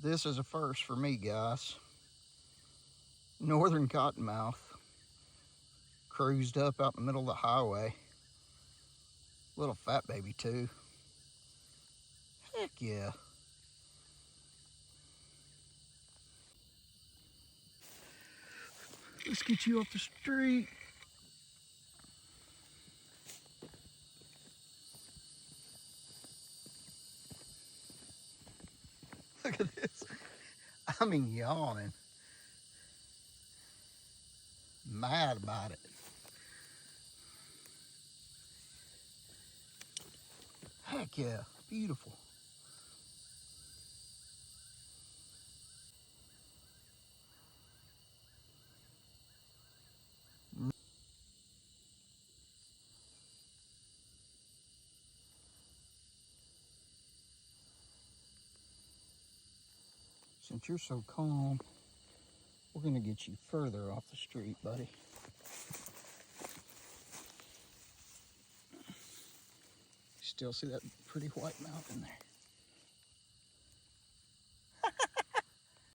This is a first for me, guys. Northern Cottonmouth. Cruised up out in the middle of the highway. Little fat baby too. Heck yeah. Let's get you off the street. Look at this. I mean, yawning. Mad about it. Heck yeah, beautiful. Since you're so calm, we're gonna get you further off the street, buddy. Still see that pretty white mountain there.